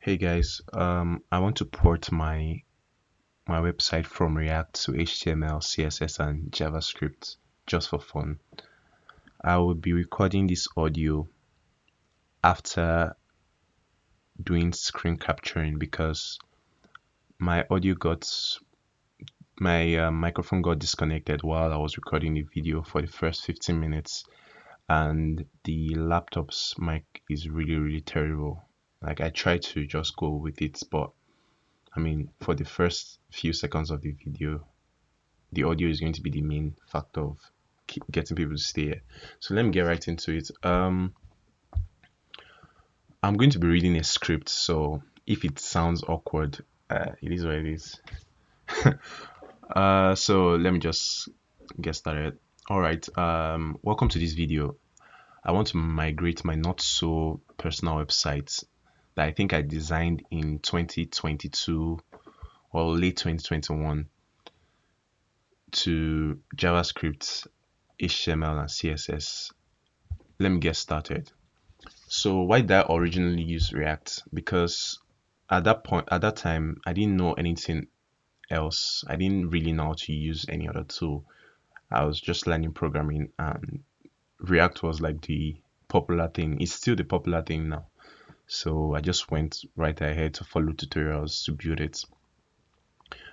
Hey guys, I want to port my website from React to HTML, CSS, and JavaScript just for fun. I will be recording this audio after doing screen capturing because my audio got my microphone got disconnected while I was recording the video for the first 15 minutes, and the laptop's mic is really terrible. Like I tried to just go with it, but I mean, for the first few seconds of the video, the audio is going to be the main factor of getting people to stay here. So let me get right into it. I'm going to be reading a script, so if it sounds awkward, it is what it is. So let me just get started. All right. Welcome to this video. I want to migrate my not so personal website that I think I designed in 2022 or late 2021 to JavaScript, HTML, and CSS. Let me get started. So why did I originally use React? Because at that time, I didn't know anything else. I didn't really know how to use any other tool. I was just learning programming, and React was like the popular thing. It's still the popular thing now. So I just went right ahead to follow tutorials to build it.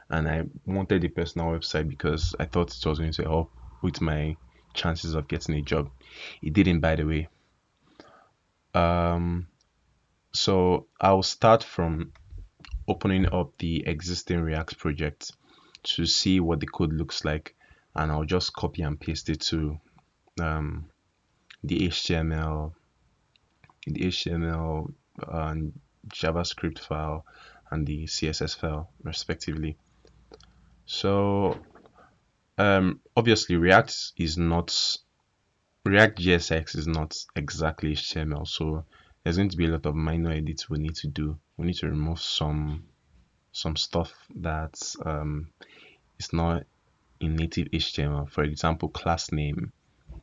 And I wanted a personal website because I thought it was going to help with my chances of getting a job. It didn't, by the way. Um, so I'll start from opening up the existing React project to see what the code looks like, and I'll just copy and paste it to um, the HTML, and JavaScript file and the CSS file, respectively. So obviously React JSX is not exactly HTML, so there's going to be a lot of minor edits we need to do. We need to remove some stuff that is not in native HTML. For example, class name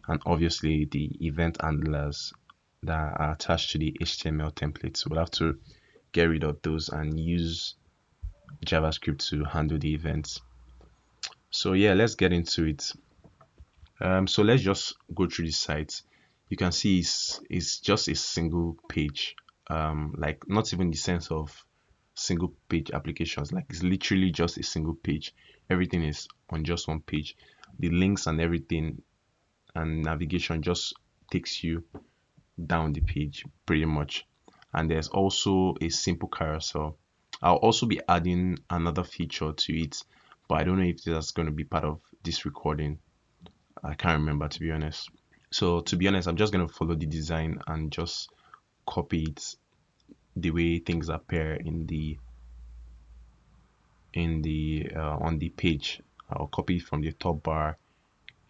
and obviously the event handlers that are attached to the HTML templates. We'll have to get rid of those and use JavaScript to handle the events. So yeah, let's get into it. So let's just go through the site. You can see it's just a single page, like not even the sense of single page applications. Like it's literally just a single page. Everything is on just one page. The links and everything and navigation just takes you down the page pretty much. And there's also a simple carousel. I'll also be adding another feature to it, but I don't know if that's going to be part of this recording. I can't remember, to be honest. So to be honest, I'm just going to follow the design and just copy it the way things appear on the page. I'll copy it from the top bar,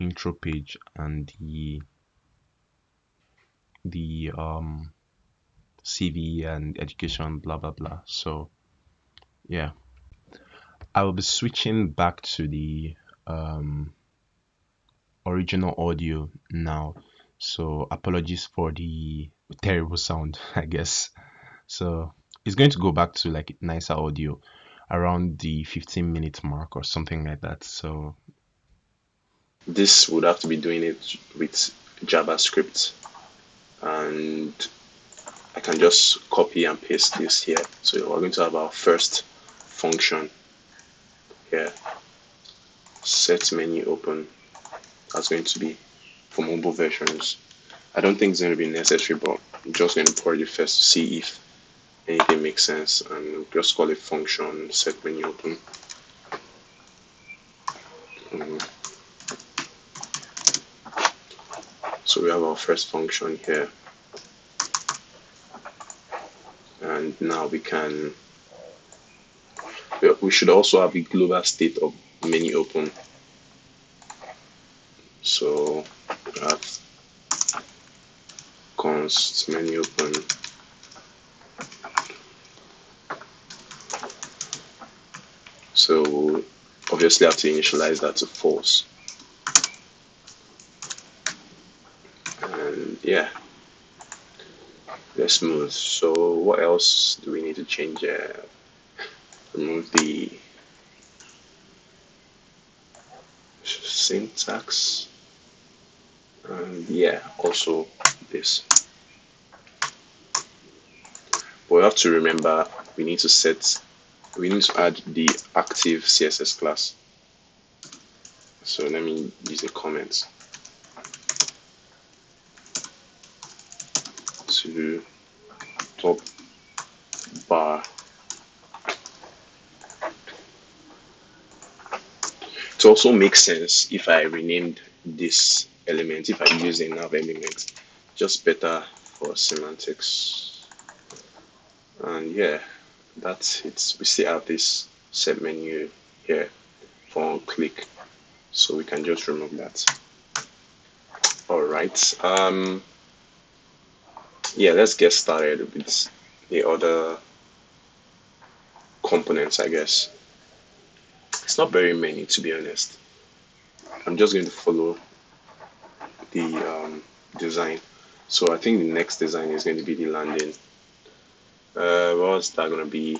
intro page, and the CV and education, blah blah blah. So yeah, I will be switching back to the original audio now. So apologies for the terrible sound, I guess. So it's going to go back to like nicer audio around the 15-minute mark or something like that. So this would have to be doing it with JavaScript, and I can just copy and paste this here. So we're going to have our first function here, set menu open. That's going to be for mobile versions. I don't think it's going to be necessary, but I'm just going to port it first to see if anything makes sense, and just call it function set menu open. So we have our first function here, and now we should also have a global state of menu open. So we have const menu open so obviously I have to initialize that to false, and yeah, let's move. So what else do we need to change, remove the syntax, and yeah, also this. But we have to remember we need to add the active CSS class. So let me use a comment to top bar. It also makes sense if I renamed this element, if I use a nav element, just better for semantics. And yeah, that's it. We still have this set menu here for one click, so we can just remove that. All right. Yeah, let's get started with the other components, I guess. It's not very many, to be honest. I'm just going to follow the design. So I think the next design is going to be the landing. What's that going to be?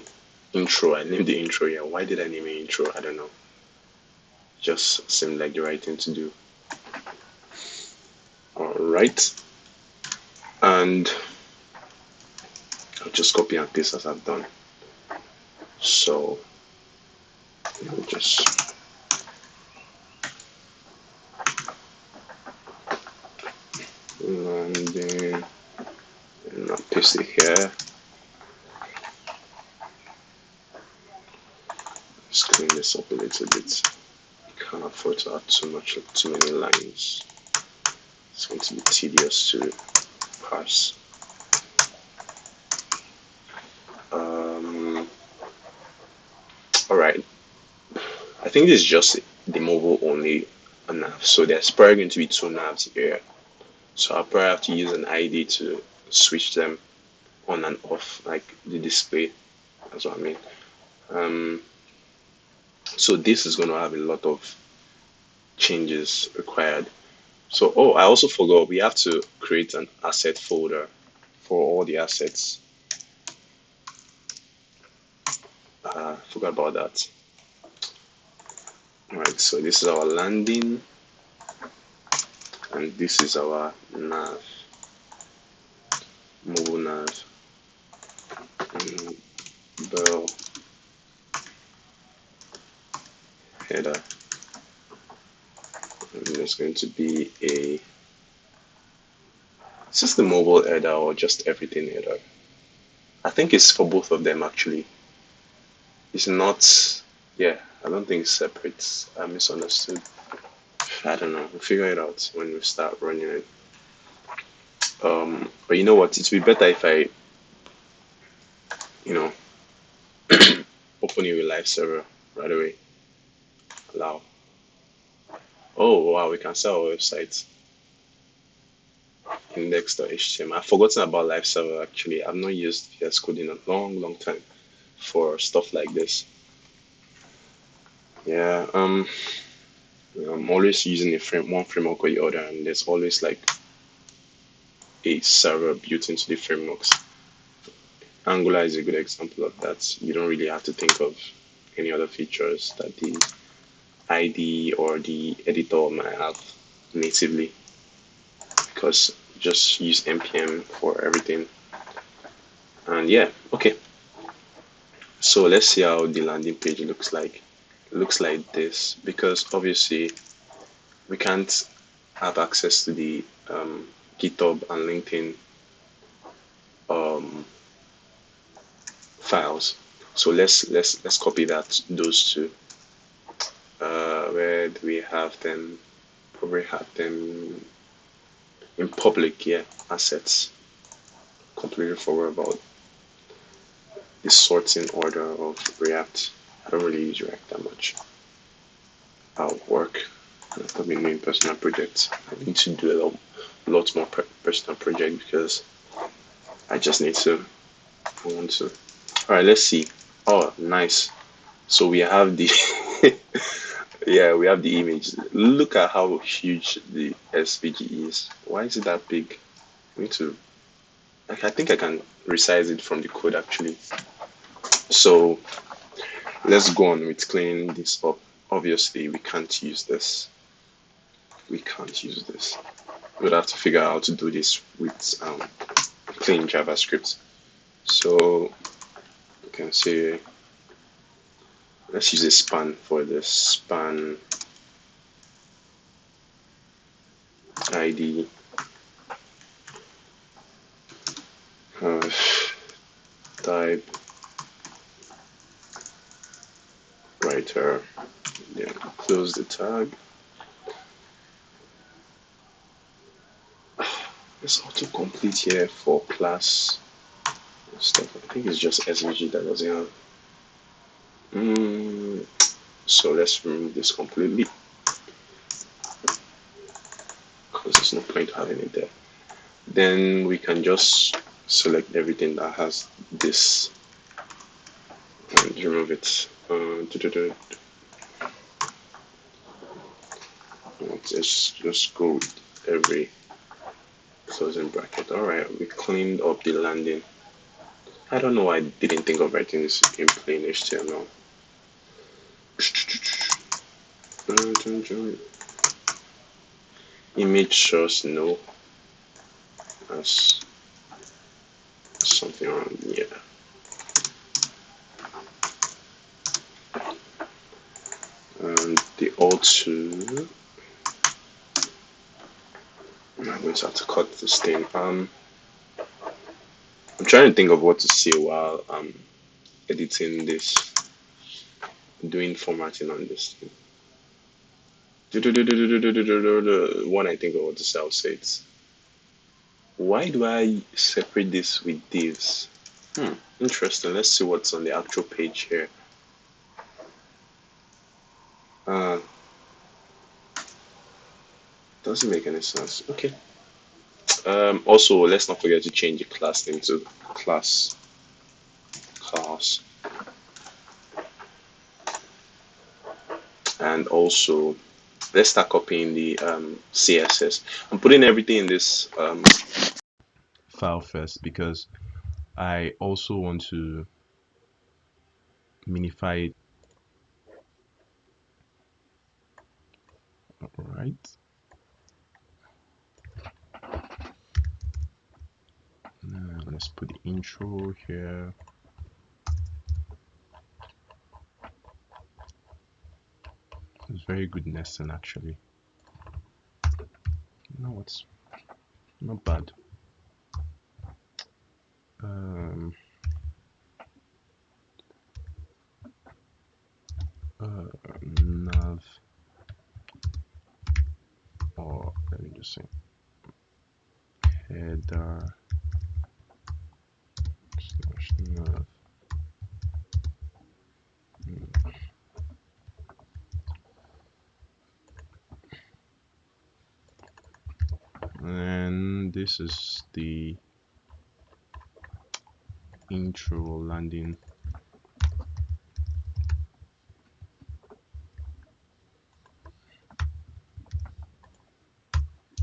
Intro. I named the intro here. Why did I name it intro? I don't know. Just seemed like the right thing to do. All right. And I'll just copy and paste as I've done. So I'll just landing and I'll paste it here. Let's clean this up a little bit. Can't afford to add too many lines. It's going to be tedious to parse. All right. I think this is just the mobile only nav. So there's probably going to be two navs here. So I'll probably have to use an ID to switch them on and off, like the display. That's what I mean. So this is going to have a lot of changes required. So, oh, I also forgot we have to create an asset folder for all the assets. Forgot about that. All right, so this is our landing, and this is our nav, mobile nav, bell header. And there's going to be a, it's just the mobile header or just everything header. I think it's for both of them actually. It's not, yeah, I don't think it's separate. I misunderstood. I don't know. We'll figure it out when we start running it. But you know what? It would be better if I, you know, open it with live server right away. Allow. Oh wow, we can sell our website. Index.html. I've forgotten about live server actually. I've not used VS Code in a long time for stuff like this. Yeah, I'm always using one framework or the other, and there's always like a server built into the frameworks. Angular is a good example of that. You don't really have to think of any other features that the ID or the editor might have natively, because just use npm for everything. And yeah, okay. So let's see how the landing page looks like. It looks like this, because obviously we can't have access to the GitHub and LinkedIn files. So let's copy those two. Where do we have them? Probably have them in public, yeah, assets. Completely forgot about the sorting order of React. I don't really use React that much. I'll work. I've been doing personal projects. I need to do a lot more personal project because I just need to. I want to. All right, let's see. Oh, nice. So we have the yeah, we have the image. Look at how huge the SVG is. Why is it that big? I need to. I think I can resize it from the code actually. So let's go on with cleaning this up. Obviously, we can't use this. We can't use this. We'll have to figure out how to do this with plain JavaScript. So you can say, let's use a span for this. Span ID type writer. Then close the tag. Let's autocomplete here for class stuff. I think it's just SVG that doesn't have. So let's remove this completely because there's no point having it there. Then we can just select everything that has this and remove it. Let's just go with every closing bracket. Alright, we cleaned up the landing. I don't know why I didn't think of writing this in plain HTML. Image source no. That's something around here. And the O2. I'm going to have to cut this thing. I'm trying to think of what to say while I'm editing this, doing formatting on this thing. When I think of what to say, I'll say it. Why do I separate this with divs? Interesting. Let's see what's on the actual page here. Doesn't make any sense. Okay. Also, let's not forget to change the class name to class. And also, let's start copying the CSS. I'm putting everything in this file first because I also want to minify it. All right. Let's put the intro here. It's very good nesting actually. No, it's not bad. Nav, or let me just say header slash nav. And this is the intro landing.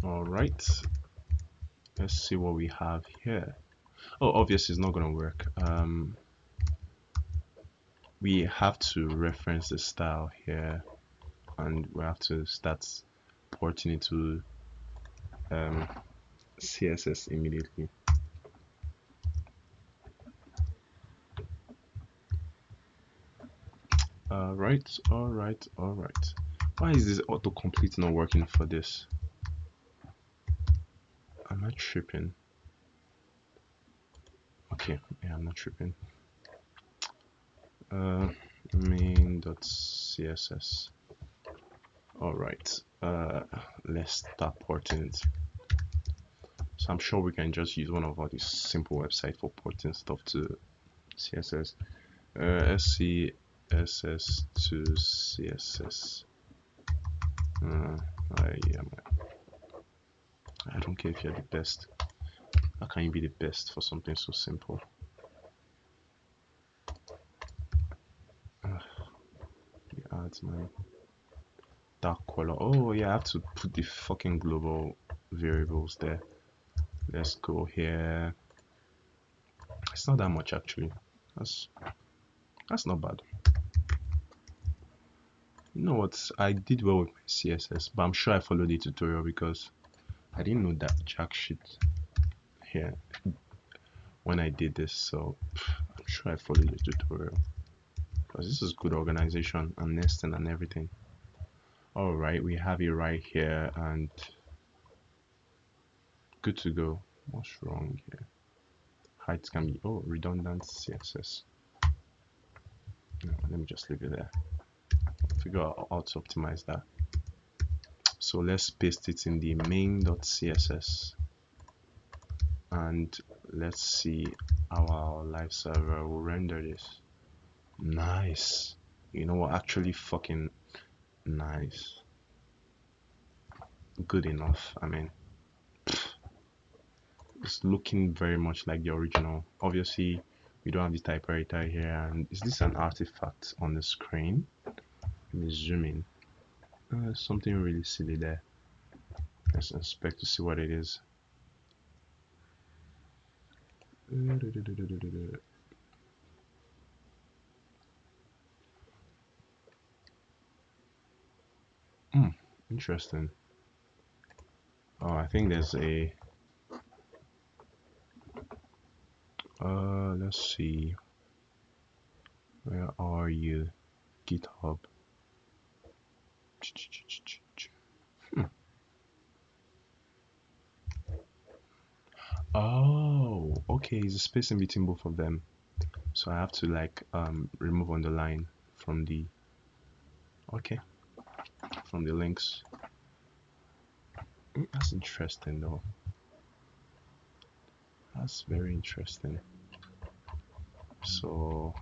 All right, let's see what we have here. Oh, obviously it's not gonna work. We have to reference the style here, and we have to start porting it to CSS immediately. All right. Why is this autocomplete not working for this? I'm not tripping. Okay, yeah, I'm not tripping. Main.css. All right, let's start porting it. So I'm sure we can just use one of our these simple websites for porting stuff to CSS. SCSS to CSS. I don't care if you're the best. How can you be the best for something so simple? Add my dark color. Oh yeah, I have to put the fucking global variables there. Let's go here. It's not that much actually. That's That's not bad. You know what? I did well with my CSS, but I'm sure I followed the tutorial because I didn't know that jack shit here when I did this. So I'm sure I followed the tutorial because this is good organization and nesting and everything. All right, we have it right here and good to go. What's wrong here? Height can be redundant CSS. No, let me just leave it there. Figure out how to optimize that. So let's paste it in the main.css and let's see how our live server will render this. Nice. You know what? Actually, fucking nice. Good enough. I mean, it's looking very much like the original. Obviously, we don't have the typewriter here. And is this an artifact on the screen? Let me zoom in. Something really silly there. Let's inspect to see what it is. Interesting. Oh, I think there's a let's see. Where are you? GitHub. Hmm. Oh, okay, there's a space in between both of them. So I have to like remove underline from the from the links. That's interesting though. That's very interesting. So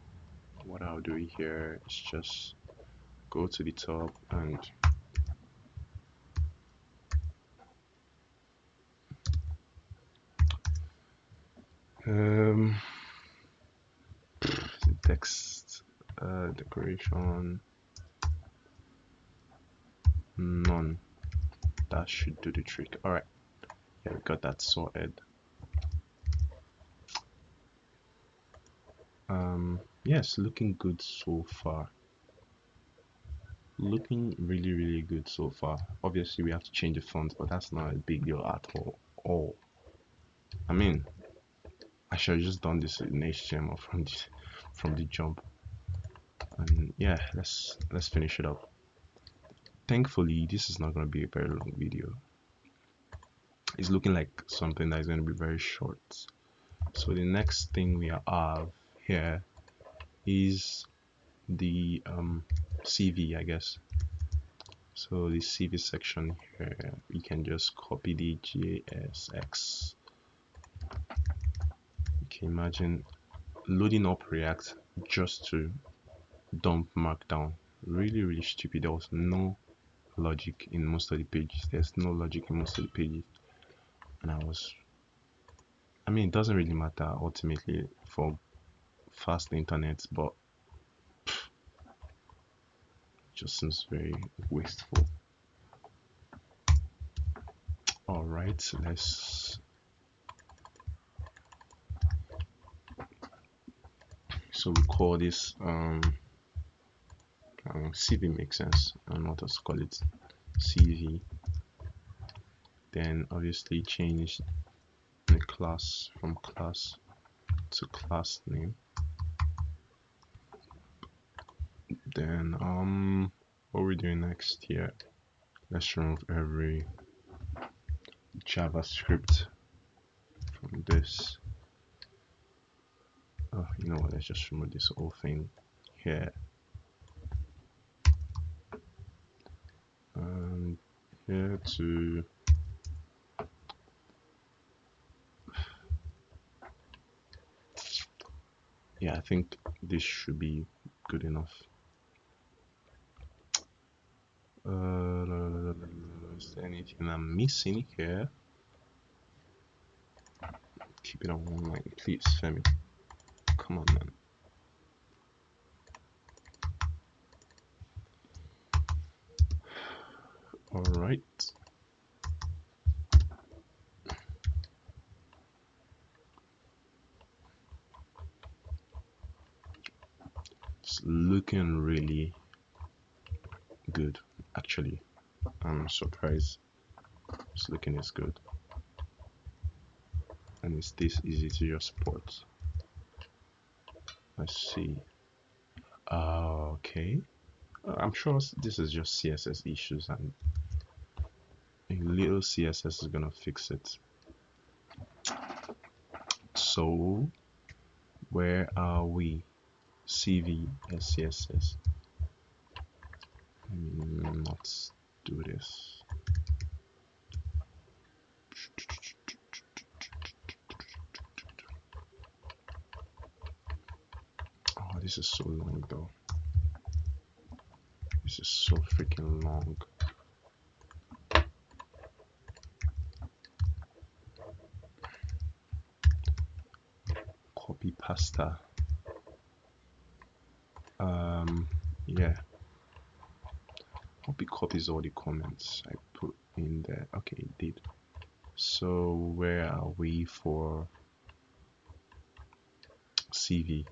what I'll do here is just go to the top and the text decoration none. That should do the trick. All right, yeah, we got that sorted. Yes, looking good so far. Looking really good so far. Obviously we have to change the font, but that's not a big deal at all. I mean, I should have just done this in HTML from the jump. And yeah, let's finish it up. Thankfully, this is not going to be a very long video. It's looking like something that is going to be very short. So the next thing we have here is the CV, I guess. So the CV section here, we can just copy the JSX. You can imagine loading up React just to dump Markdown. Really stupid. There was no logic in most of the pages. There's no logic in most of the pages. And I mean, it doesn't really matter ultimately for fast internet, but it just seems very wasteful. Alright, so we call this CV makes sense. I'm not to call it CV. Then obviously change the class from class to class name. Then what we're doing next here, let's remove every JavaScript from this. Oh, you know what, let's just remove this whole thing here. And here to yeah, I think this should be good enough. Is there anything I'm missing here? Keep it on one line, please, Femi. Come on, man. All right. It's looking really good, actually. I'm surprised it's looking as good, and it's this easy to just port. Let's see. Okay. I'm sure this is just CSS issues, and a little CSS is gonna fix it. So where are we? CV SCSS. Not do this. Oh, this is so long though. This is so freaking long. Copy pasta. Yeah. Hope it copies all the comments I put in there. Okay, it did. So where are we for CV?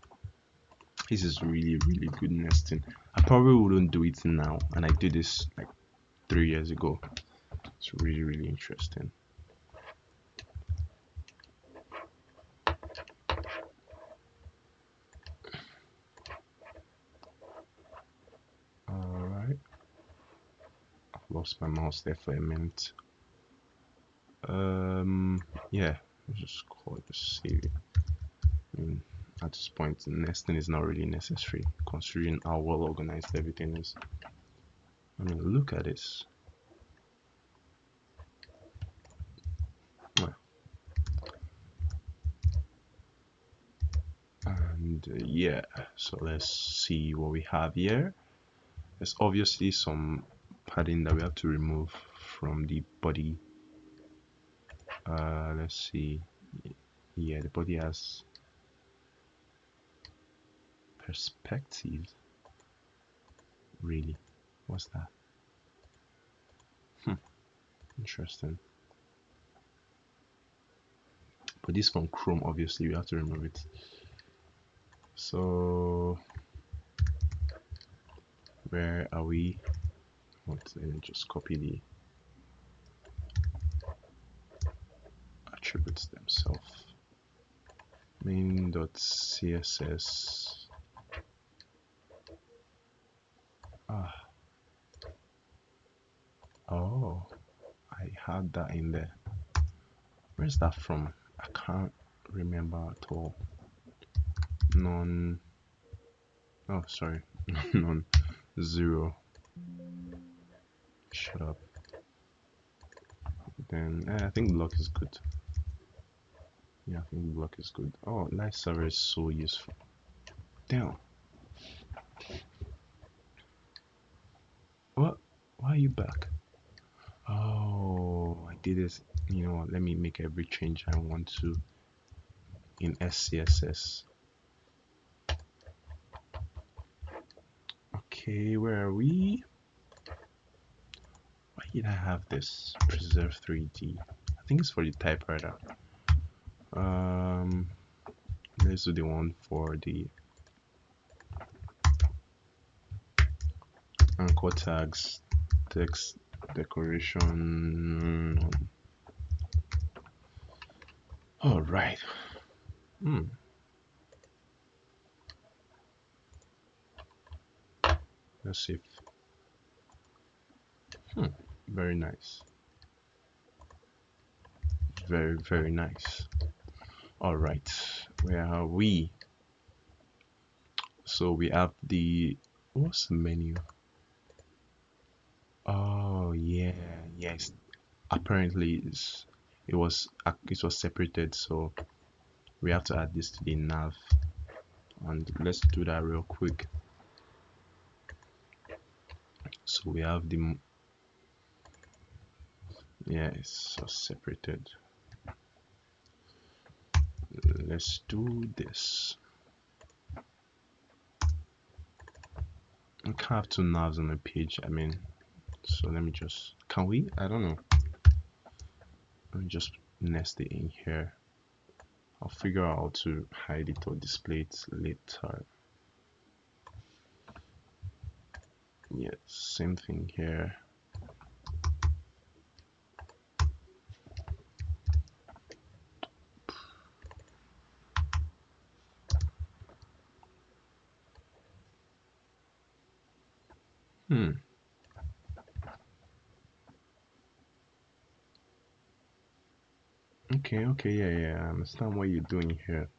This is really good nesting. I probably wouldn't do it now, and I did this like 3 years ago. It's really interesting. Alright. I've lost my mouse there for a minute. Yeah, let's just call it CV. I mean, at this point, nesting is not really necessary considering how well organized everything is. I mean, look at this. And yeah, so let's see what we have here. There's obviously some padding that we have to remove from the body. Let's see. Yeah, the body has perspective. Really? What's that? Interesting. But this from Chrome, obviously we have to remove it. So where are we? Let me just copy the attributes themselves. Main.css. Oh, I had that in there. Where's that from? I can't remember at all. Oh, sorry. Non-zero. Shut up. Then I think block is good. Yeah, I think block is good. Oh, live server is so useful. Damn. What? Why are you back? Oh, I did this. You know what? Let me make every change I want to in SCSS. Okay, where are we? Why did I have this? Preserve 3D. I think it's for the typewriter. Let's do the one for the anchor tags, text decoration. All right. Let's see. Very nice. Very nice. All right. Where are we? So we have the what's the menu? Oh yeah, yes. Apparently, it was separated, so we have to add this to the nav, and let's do that real quick. So we have the it's so separated. Let's do this. We can't have two navs on a page. I mean, so let me just. Can we? I don't know. Let me just nest it in here. I'll figure out how to hide it or display it later. Yeah, same thing here. Okay, yeah, I understand what you're doing here.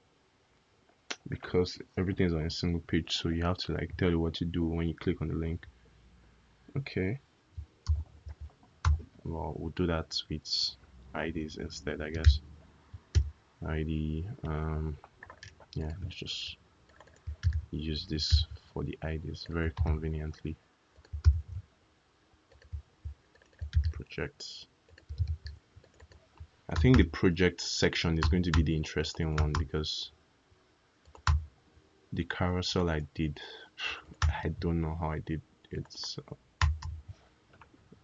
Because everything's on a single page, so you have to like tell you what to do when you click on the link. Okay. Well, we'll do that with IDs instead, I guess. ID, yeah, let's just use this for the IDs very conveniently. Projects. I think the project section is going to be the interesting one because the carousel I did, I don't know how I did it, so,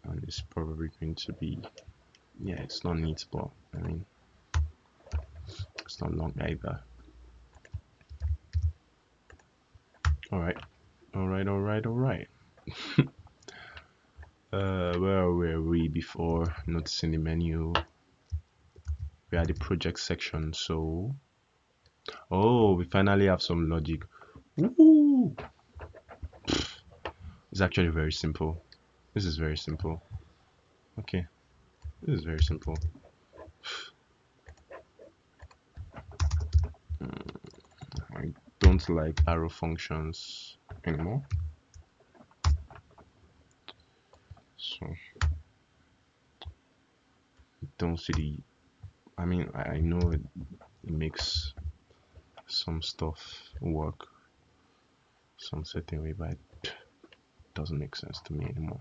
and it's probably going to be, yeah, it's not neat, but I mean, it's not long either. Alright. Where were we before noticing the menu? We had the project section, so oh, we finally have some logic. Woo! It's actually very simple. This is very simple. Okay, this is very simple. I don't like arrow functions anymore. So don't see the. I mean, I know it makes some stuff work some certain way, but it doesn't make sense to me anymore.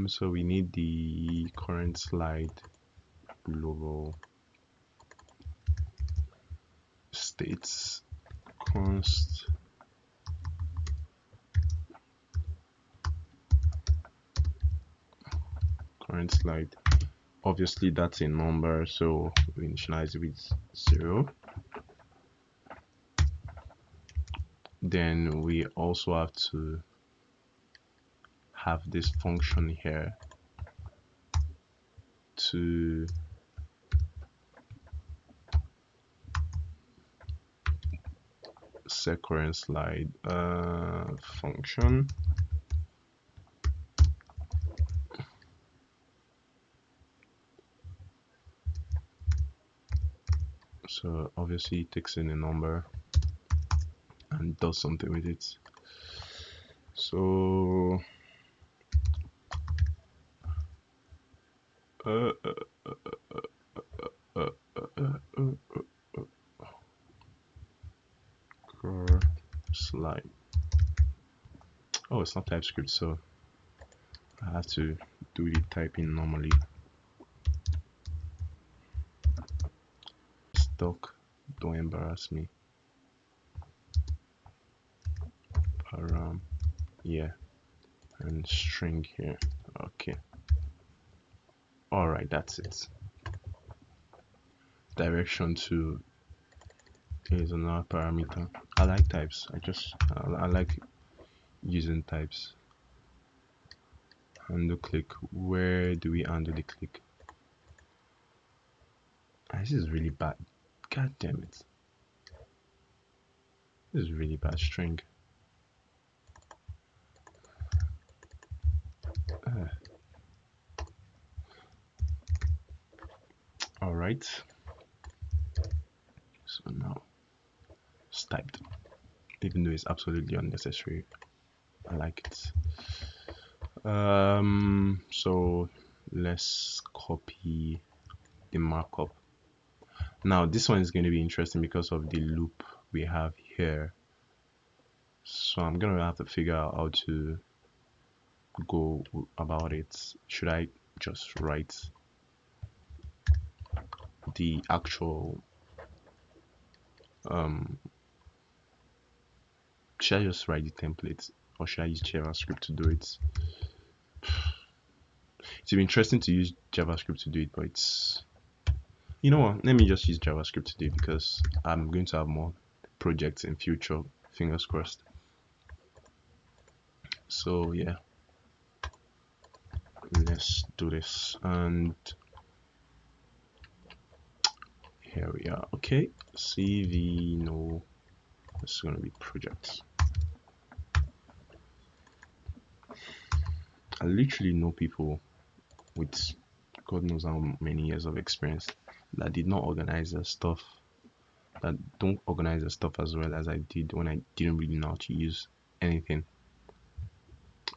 So we need the current slide logo states const current slide. Obviously that's a number, so we initialize it with 0. Then we also have to have this function here to set current slide function. So obviously it takes in a number and does something with it. So slide. Oh, it's not TypeScript, so I have to do the typing normally. Stock, don't embarrass me. Param, yeah, and string here. Okay. Alright, that's it. Direction to is another parameter. I like types. I like using types. Handle click. Where do we handle the click? This is really bad. God damn it. This is really bad string. Alright. So now it's typed. Even though it's absolutely unnecessary. I like it. So let's copy the markup. Now this one is going to be interesting because of the loop we have here. So I'm gonna have to figure out how to go about it. Should I just write the actual should I just write the template or should I use JavaScript to do it? It's interesting to use JavaScript to do it, but it's, you know what, let me just use JavaScript to do it because I'm going to have more projects in future, fingers crossed. So yeah, let's do this. And here we are. Okay, CV, no, it's gonna be projects. I literally know people with God knows how many years of experience that did not organize their stuff, that don't organize their stuff as well as I did when I didn't really know how to use anything.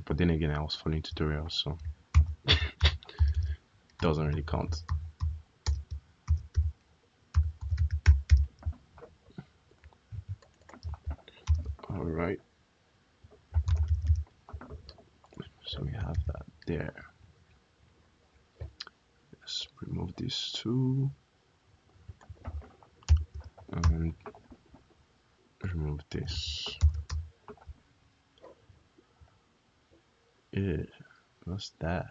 But then again, I was following tutorials, so doesn't really count. All right, so we have that there. Let's remove this too, and remove this. Yeah, what's that?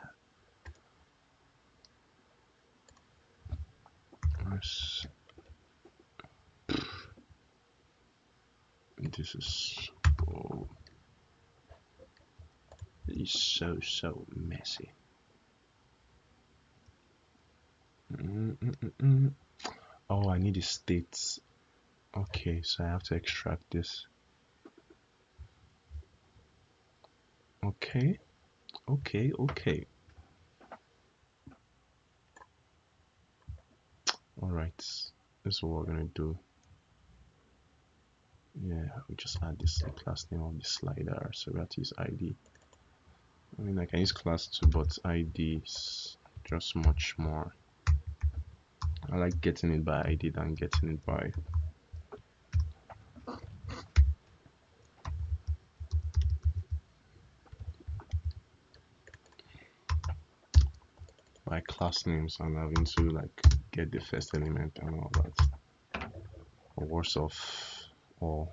This is, oh, it's so messy. Oh, I need the states. Okay, so I have to extract this. Okay. Alright, this is what we're gonna do. Yeah, we just add this class name of the slider, so we have to use ID. I mean, I can use class too, but ID is just much more. I like getting it by ID than getting it by class names and having to like get the first element and all that, or worse off, or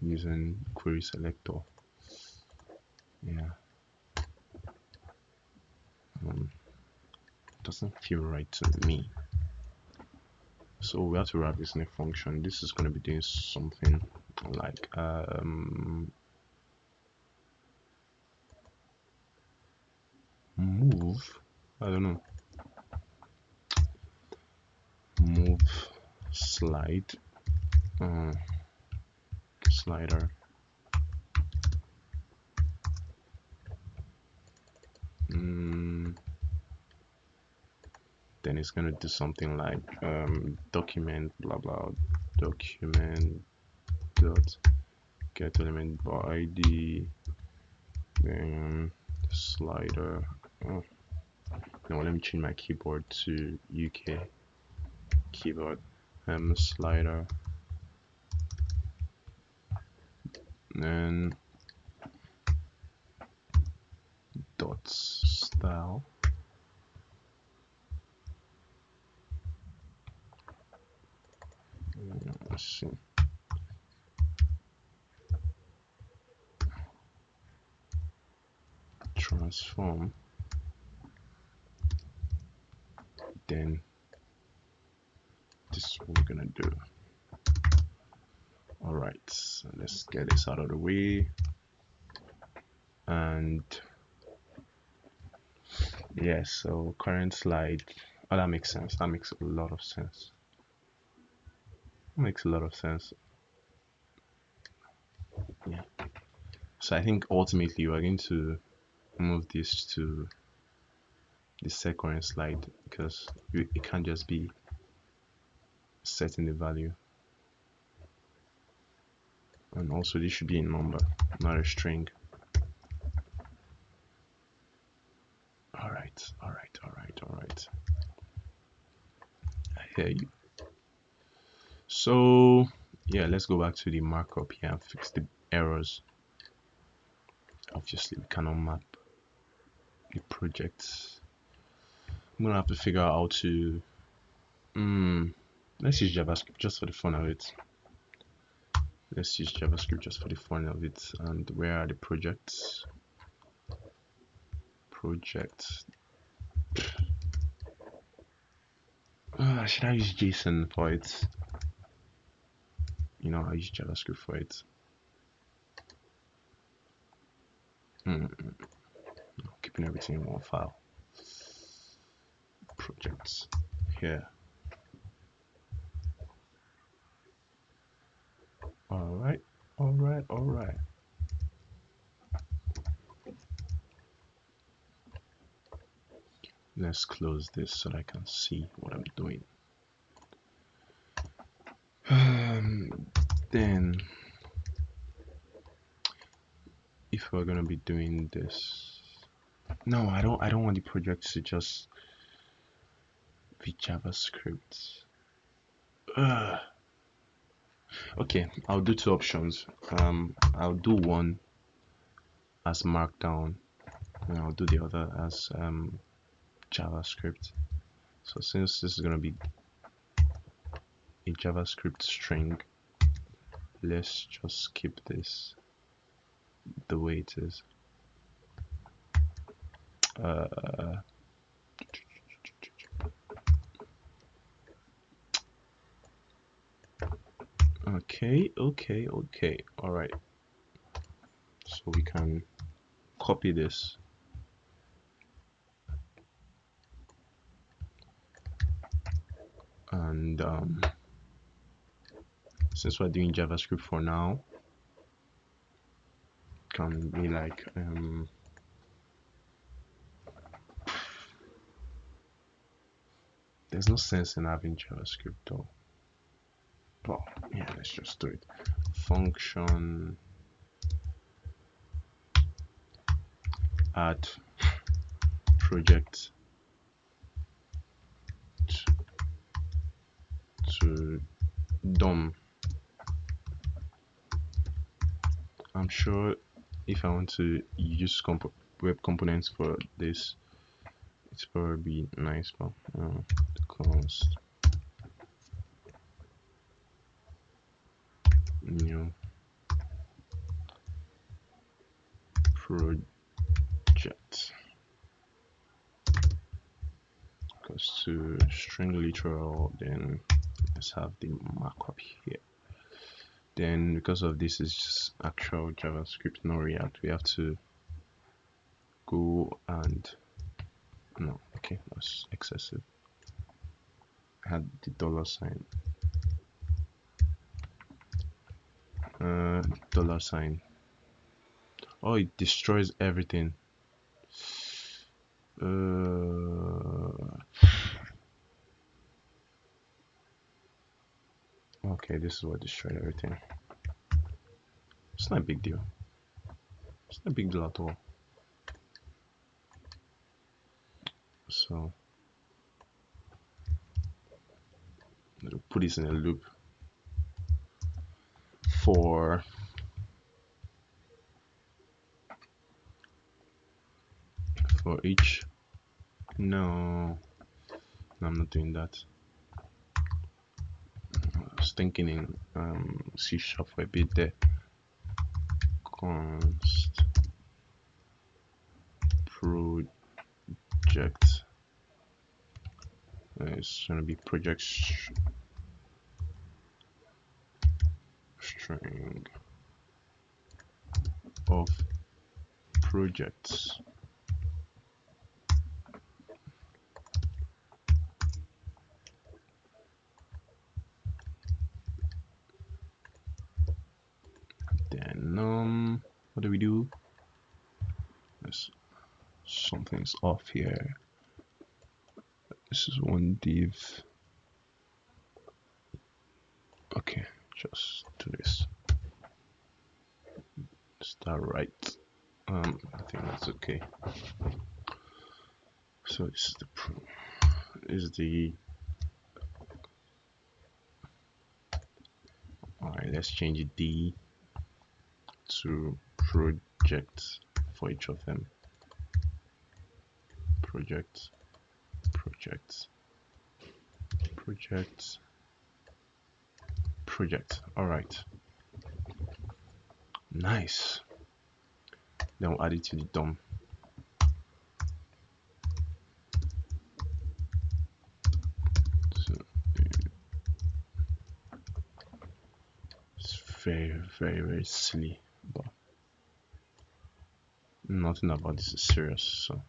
using query selector. Yeah, doesn't feel right to me. So we have to wrap this in a function. This is going to be doing something like move, I don't know, move slide, slider, then it's going to do something like document blah blah, document dot get element by ID, then slider. Oh no, let me change my keyboard to UK keyboard. Slider, and dots style. Let's see. Transform. Then this is what we're gonna do. All right, so let's get this out of the way. And yeah, so current slide. Oh, that makes sense. That makes a lot of sense. That makes a lot of sense. Yeah. So I think ultimately we're going to move this to the set current slide because it can't just be setting the value. And also this should be a number, not a string. All right. I hear you. So yeah, let's go back to the markup here and fix the errors. Obviously we cannot map the projects. I'm gonna have to figure out how to let's use JavaScript just for the fun of it. And where are the projects? Should I use JSON for it? You know, I use JavaScript for it. Keeping everything in one file. Projects here. Alright. Let's close this so that I can see what I'm doing. Then if we're gonna be doing this, no, I don't want the project to just be JavaScript. Okay, I'll do two options. I'll do one as Markdown, and I'll do the other as JavaScript. So since this is gonna be a JavaScript string, let's just keep this the way it is. Okay. All right. So we can copy this. And since we're doing JavaScript for now, can be like there's no sense in having JavaScript though. But yeah, let's just do it. Function add project to DOM. I'm sure if I want to use web components for this, it's probably nice, but const new project goes to string literal, then let's have the markup here. Then because of this is just actual JavaScript, no React, we have to go and no, okay, that's excessive. Add the $sign. $sign. Oh, it destroys everything. Okay, this is what destroyed everything. It's not a big deal. It's not a big deal at all. So we'll put this in a loop for each. No, I'm not doing that. I was thinking in C# for a bit there. Const project. It's gonna be project string of projects. Then what do we do? Something's off here. This is one div. Okay, just do this. Is that right? I think that's okay. So this is the alright, let's change the D to project for each of them. Project. Alright. Nice. Then we'll add it to the DOM. So, it's very silly, but Nothing about this is serious, so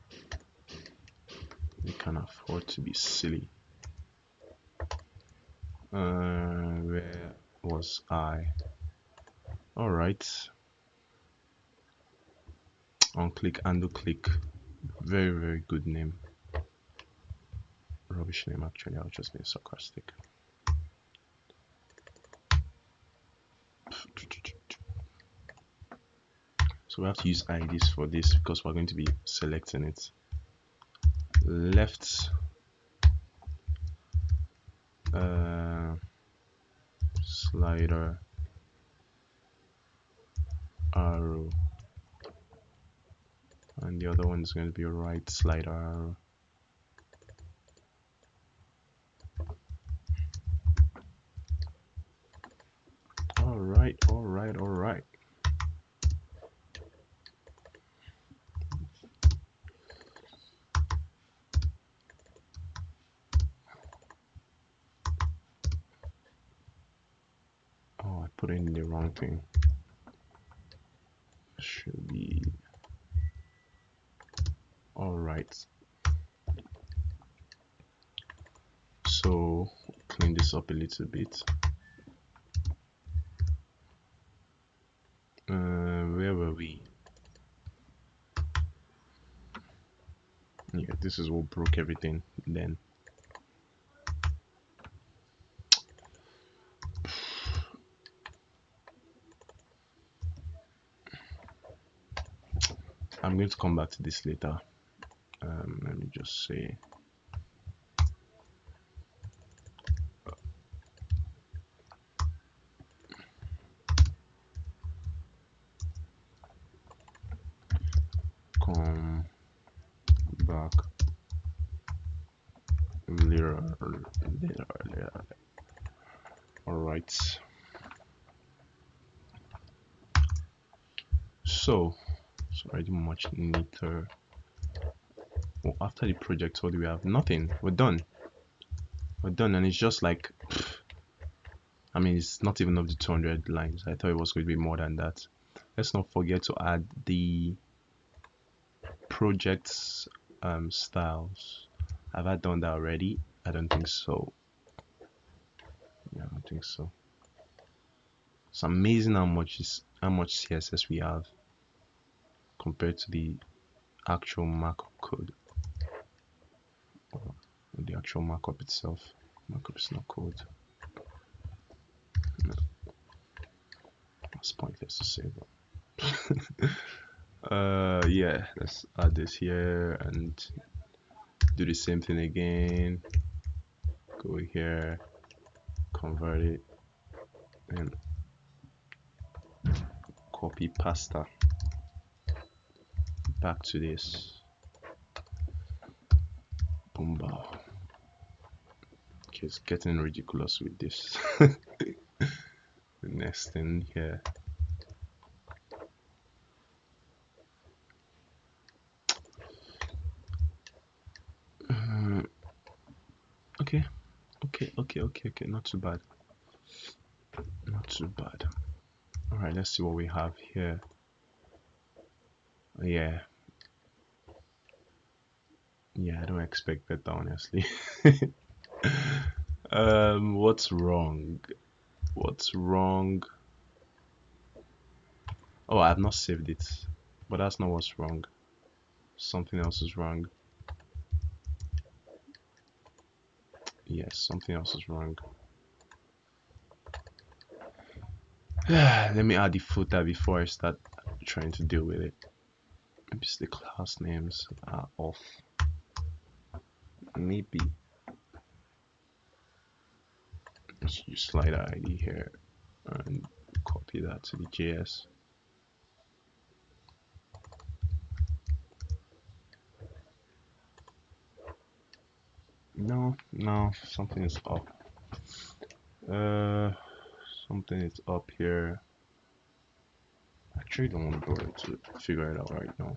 we can afford to be silly. Where was I? All right. On click and do click. Very, very good name. Rubbish name, actually. I was just being sarcastic. So we have to use IDs for this because we're going to be selecting it. Left slider arrow, and the other one is going to be right slider arrow. All right. Oh, I put in the wrong thing. Should be all right. So clean this up a little bit. Where were we? Yeah, this is what broke everything then. I'm going to come back to this later. Let me just say come back later. All right. So it's already much neater. Well, after the project, what do we have? Nothing. We're done. And it's just like, I mean, it's not even up to 200 lines. I thought it was going to be more than that. Let's not forget to add the project's styles. Have I done that already? I don't think so. Yeah, I don't think so. It's amazing how much CSS we have compared to the actual markup code. Or the actual markup itself. Markup is not code. No. That's pointless to say, but yeah, let's add this here and do the same thing again. Go here, convert it, and copy pasta back to this. Boom, bow. Okay, it's getting ridiculous with this. The next thing here. Okay, not too bad. All right, let's see what we have here. Yeah, I don't expect better, honestly. What's wrong? Oh, I have not saved it, but that's not what's wrong. Something else is wrong. Yes, something else is wrong. Let me add the footer before I start trying to deal with it. Maybe the class names are off. Maybe. Let's use slider ID here and copy that to the JS. No, something is up. Something is up here. I actually don't want to bother to figure it out right now.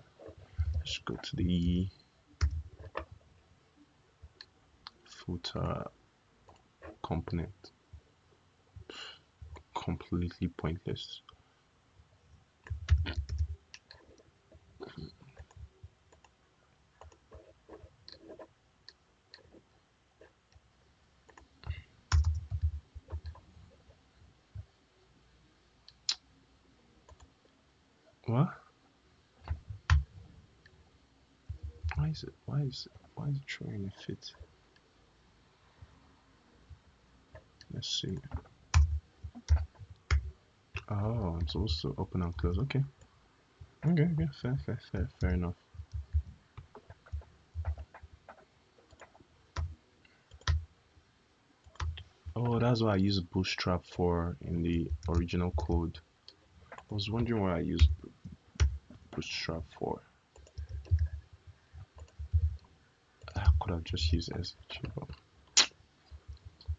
Let's go to the footer component. Completely pointless. What? Why is it throwing a fit? Let's see. Oh, I'm supposed to open and close. Okay. Okay, fair enough. Oh, that's what I used Bootstrap for in the original code. I was wondering what I used Bootstrap for. I could have just used SVG, but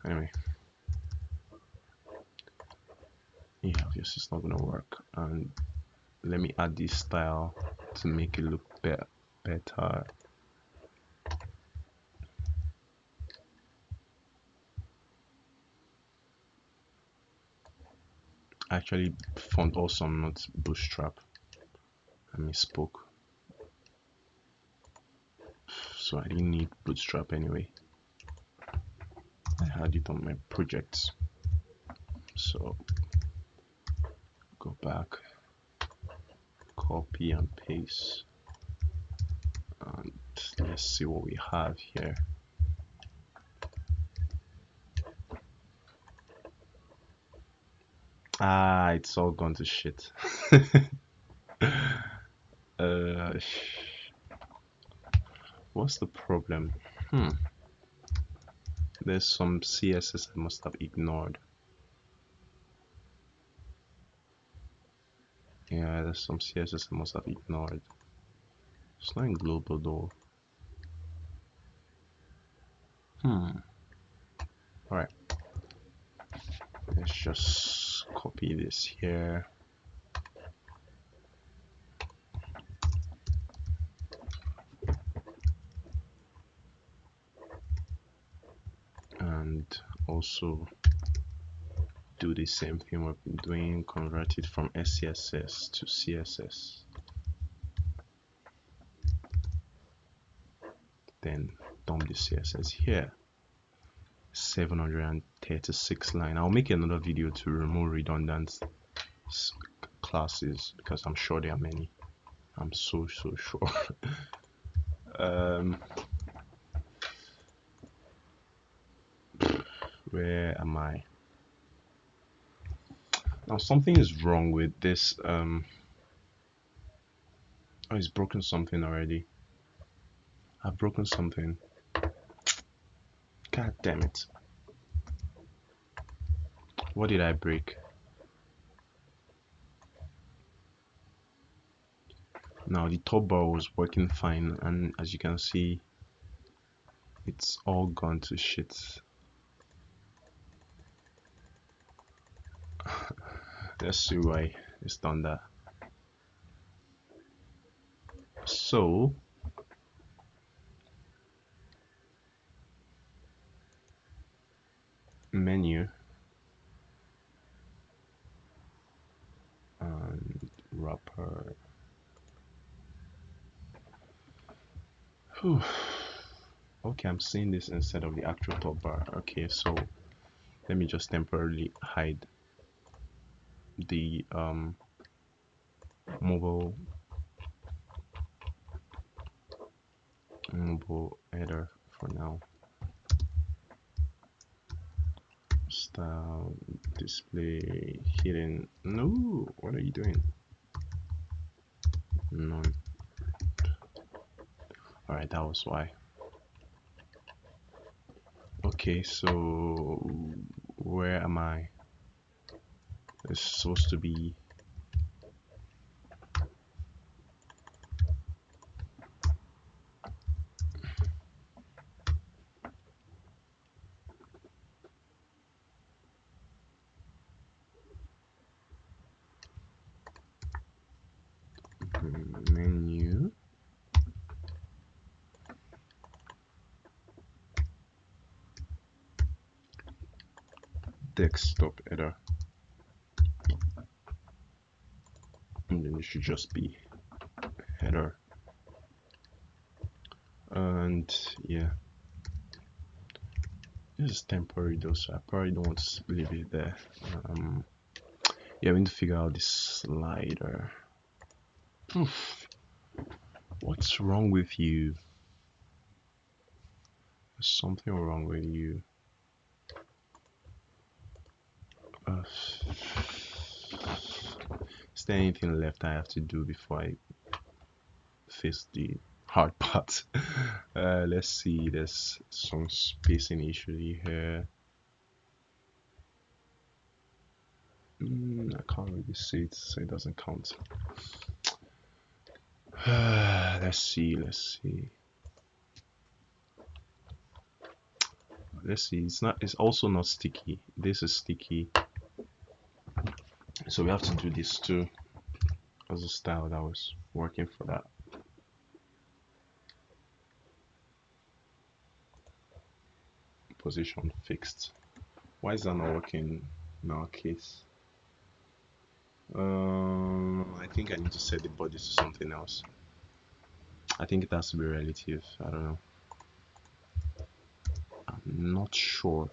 anyway. Yeah, obviously it's not gonna work. And let me add this style to make it look better. Actually, font awesome, not Bootstrap. I misspoke. So I didn't need Bootstrap anyway. I had it on my projects. So go back, copy and paste, and let's see what we have here. Ah, it's all gone to shit. uh, what's the problem? There's some CSS I must have ignored. Yeah, there's some CSS I must have ignored. It's not in global though. Alright. Let's just copy this here. And also do the same thing we've been doing, convert it from SCSS to CSS. Then dump the CSS here. 736 line. I'll make another video to remove redundant classes because I'm sure there are many. I'm so sure. Where am I? Now something is wrong with this. Oh, it's broken something already. I've broken something. God damn it. What did I break? Now the top bar was working fine, and as you can see, it's all gone to shit. Let's see why it's done that. So menu and wrapper. Whew. Okay, I'm seeing this instead of the actual top bar. Okay, so let me just temporarily hide the mobile header for now. Style display hidden. No, what are you doing? None. Alright, that was why. Okay, so where am I? It's supposed to be menu, desktop header, and then it should just be header. And yeah, this is temporary though, so I probably don't want to leave it there. Yeah, we need to figure out this slider. Oof. What's wrong with you? There's something wrong with you. Uh, is there anything left I have to do before I face the hard part? Let's see. There's some spacing issue here. I can't really see it, so it doesn't count. Let's see. Let's see. Let's see. It's not. It's also not sticky. This is sticky, so we have to do this too as a style that was working for that. Position fixed. Why is that not working in our case? I think I need to set the body to something else. I think it has to be relative. I don't know. I'm not sure.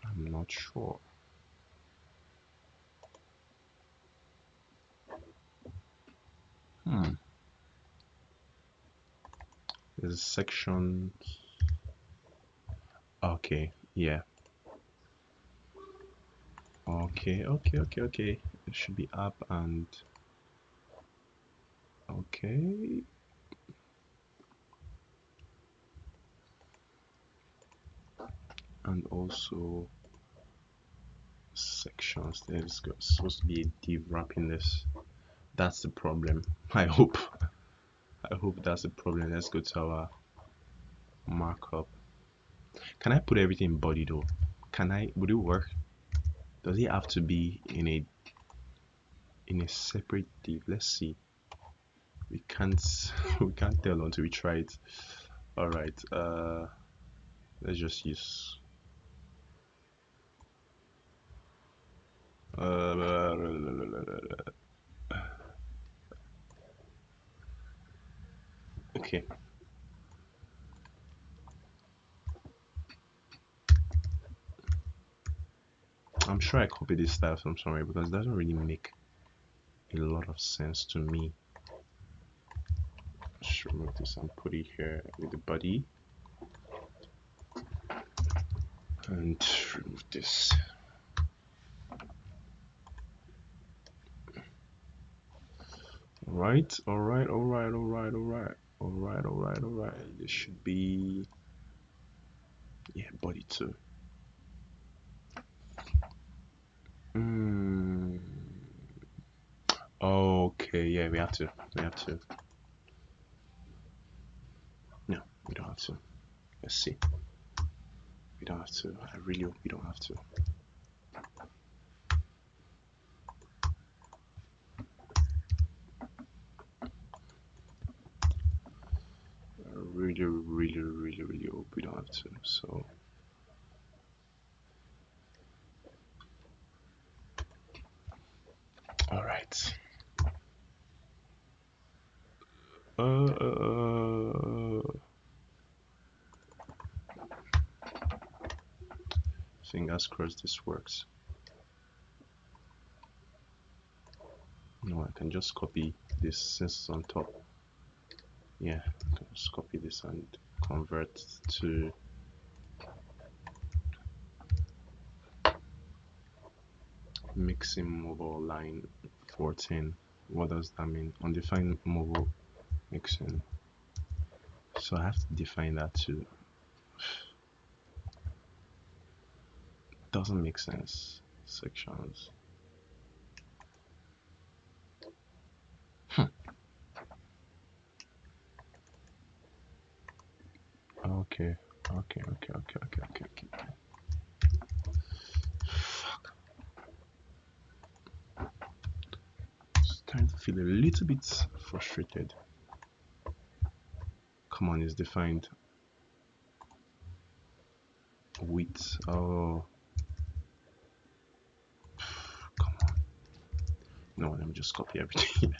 I'm not sure. There's a section. Okay, yeah. Okay. It should be up and okay. And also sections. There's supposed to be a div wrapping this. That's the problem. I hope that's the problem. Let's go to our markup. Can I put everything in body though? Would it work? Does it have to be in a separate div? Let's see. We can't we can't tell until we try it. Alright, let's just use okay. I'm sure I copied this style from somewhere because it doesn't really make a lot of sense to me. Let's remove this and put it here with the body. And remove this. Alright. This should be, yeah, body too. Okay, yeah, we have to. No, we don't have to. Let's see. We don't have to. I really hope we don't have to. I really hope we don't have to. So all right. Fingers crossed this works. No, I can just copy this since it's on top. Yeah, I can just copy this and convert to mixing mobile line 14. What does that mean? Undefined mobile mixing. So I have to define that too. Doesn't make sense. Sections. Okay. Fuck. Starting to feel a little bit frustrated. Come on, it's defined. Width. Oh. Come on. No, let me just copy everything.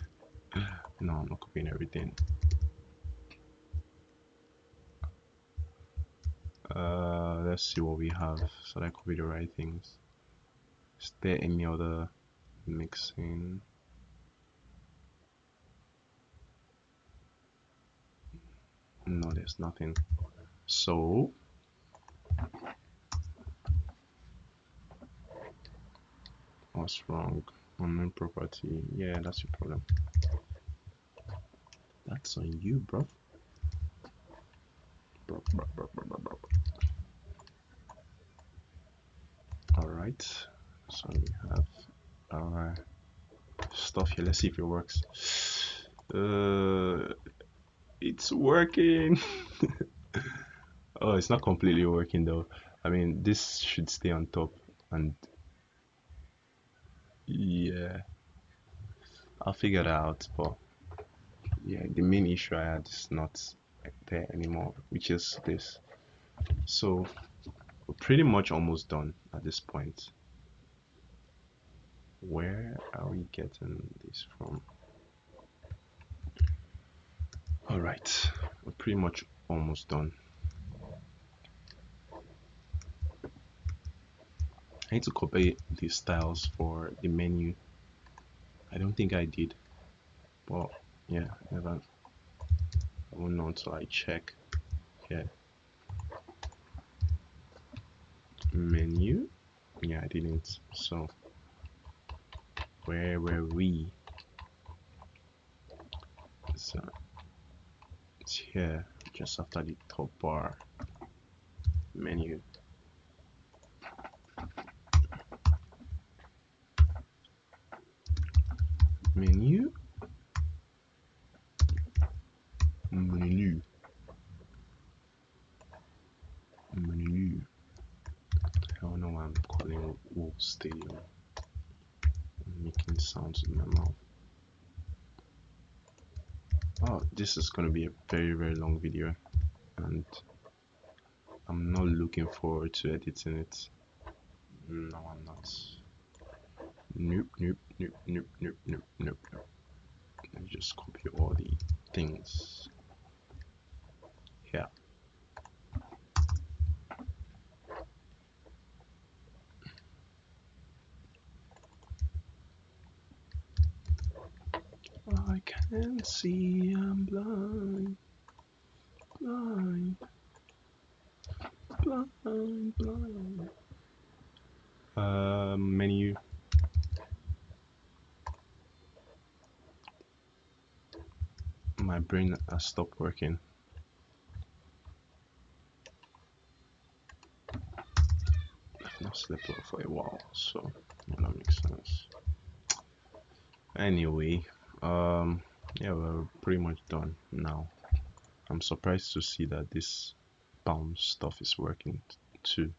No, I'm not copying everything. Let's see what we have so that I copy the right things. Is there any other mixing. No, there's nothing. So what's wrong? Unknown property. Yeah, that's your problem. That's on you, bro. Bro. Alright. So we have our stuff here. Let's see if it works. It's working. Oh, it's not completely working though. I mean, this should stay on top, and yeah, I'll figure it out. But yeah, the main issue I had is not there anymore, which is this. So we're pretty much almost done at this point. Where are we getting this from? All right, we're pretty much almost done. I need to copy these styles for the menu. I don't think I did, but yeah, I won't know until I check here. Menu. Yeah, I didn't. So where were we? So it's here, just after the top bar. Menu. Menu. Menu. Menu. I don't know why I'm calling it Wolf Stadium. I'm making sounds in my mouth. Oh, this is gonna be a very long video, and I'm not looking forward to editing it. No, I'm not. Nope. Let me just copy all the things here. I can't see, I'm blind. Menu. My brain has stopped working. I've not slept well for a while, so that makes sense. Anyway, yeah, we're pretty much done now. I'm surprised to see that this bounce stuff is working too.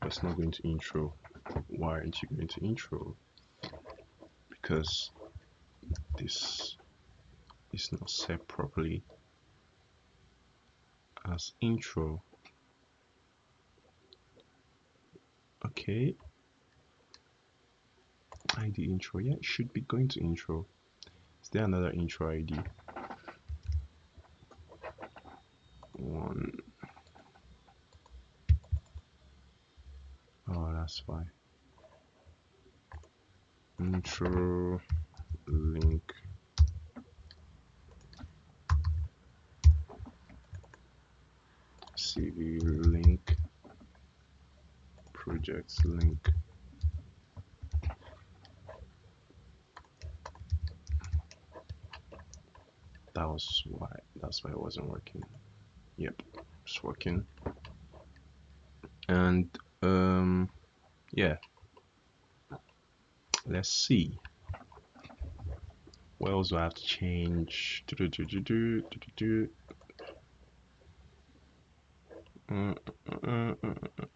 It's not going to intro. Why aren't you going to intro? Because this is not set properly as intro. Okay, ID intro. Yeah, it should be going to intro. Is there another intro ID? One. Oh, that's why. Intro link. CV link. Projects link. That's why it wasn't working. Yep, it's working. And yeah, let's see. What else do I have to change?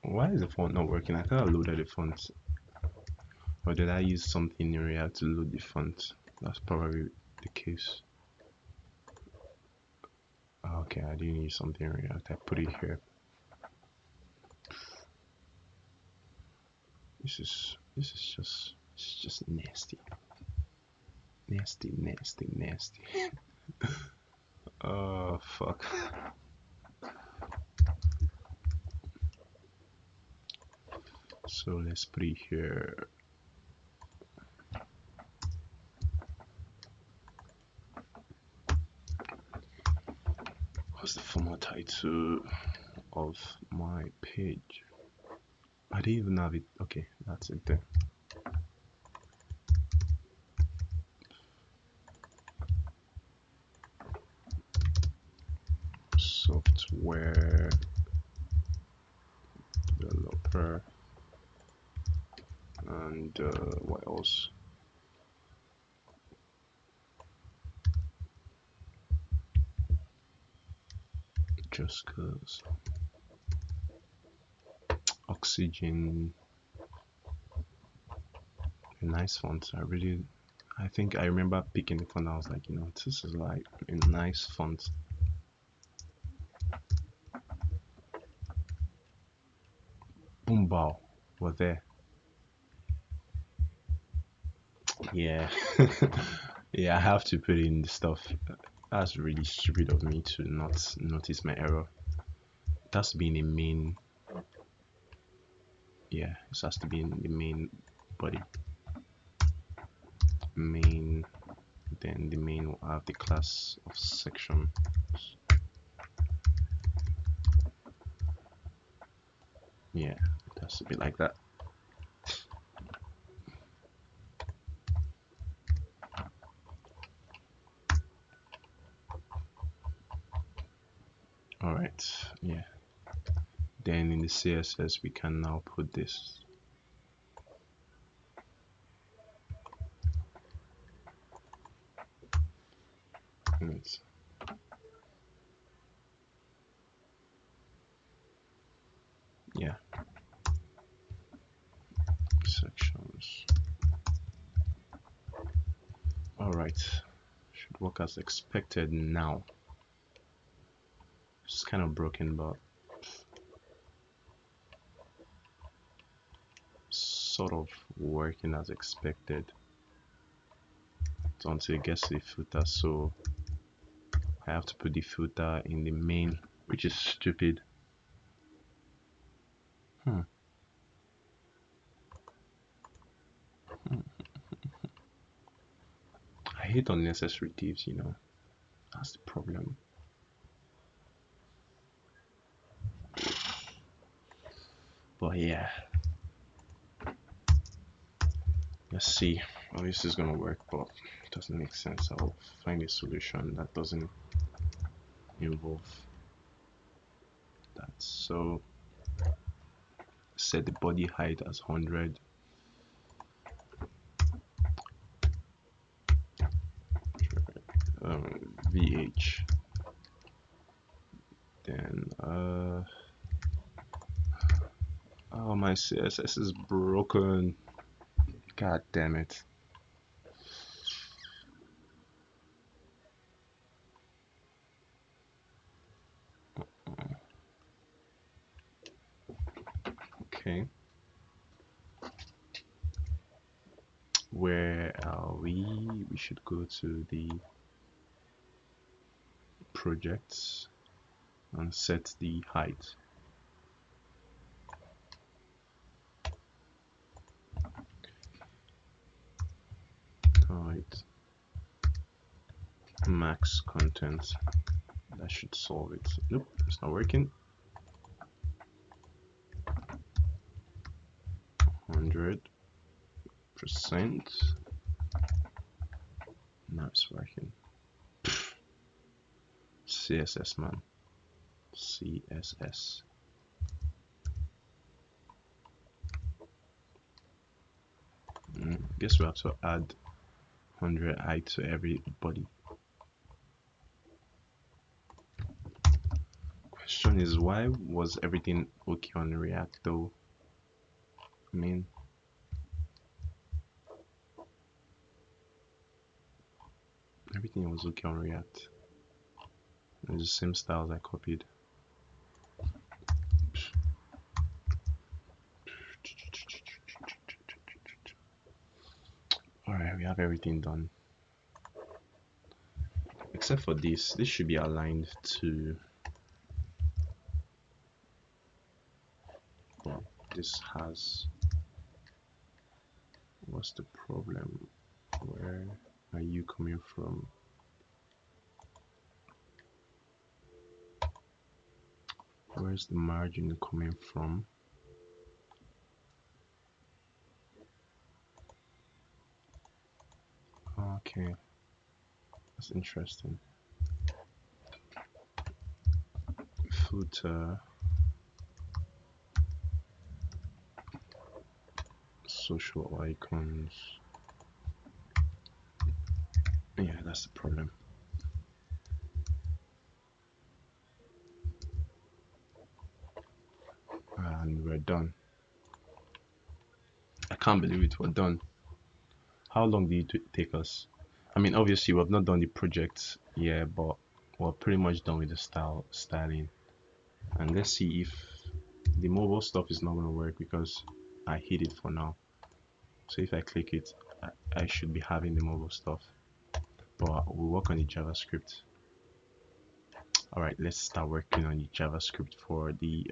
Why is the font not working? I thought I loaded the font. Or did I use something in React to load the font? That's probably the case. Okay, I didn't use something in React. I put it here. This is just nasty. Nasty. Oh fuck. So let's put it here. title of my page. I didn't even have it. Okay, that's it there. Software developer, and what else? Just cause Oxygen, a nice font. I think I remember picking the font. I was like, this is like a nice font. Boombow, we're there. Yeah, yeah. I have to put in the stuff. That's really stupid of me to not notice my error. It has to be in the main. Yeah, it has to be in the main body. Main. Then the main will have the class of section. Yeah, it has to be like that. All right, yeah. Then in the CSS we can now put this. Right. Yeah. Sections. All right. Should work as expected now. It's kind of broken, but sort of working as expected. So until it gets to the footer, so I have to put the footer in the main, which is stupid. Hmm. I hate unnecessary divs, That's the problem. But yeah. Let's see how this is gonna work, but it doesn't make sense. I'll find a solution that doesn't involve that. So set the body height as 100. VH. Then oh, my CSS is broken. God damn it. Okay. Where are we? We should go to the projects and set the height. Height. Max content. That should solve it. Nope, it's not working. 100%. Now it's working. CSS, man. CSS. Guess we have to add 100 height to everybody. Question is, why was everything okay on React though? I mean, everything was okay on React. It's the same styles I copied. Alright, we have everything done. Except for this. This should be aligned to... Well, this has... What's the problem? Where are you coming from? Where's the margin coming from? Okay, that's interesting. Footer, social icons. Yeah, that's the problem. And we're done. I can't believe it, we're done. How long did it take us? I mean, obviously, we have not done the project yet, but we're pretty much done with the styling. And let's see if the mobile stuff is not going to work because I hid it for now. So if I click it, I should be having the mobile stuff. But we'll work on the JavaScript. All right, let's start working on the JavaScript for the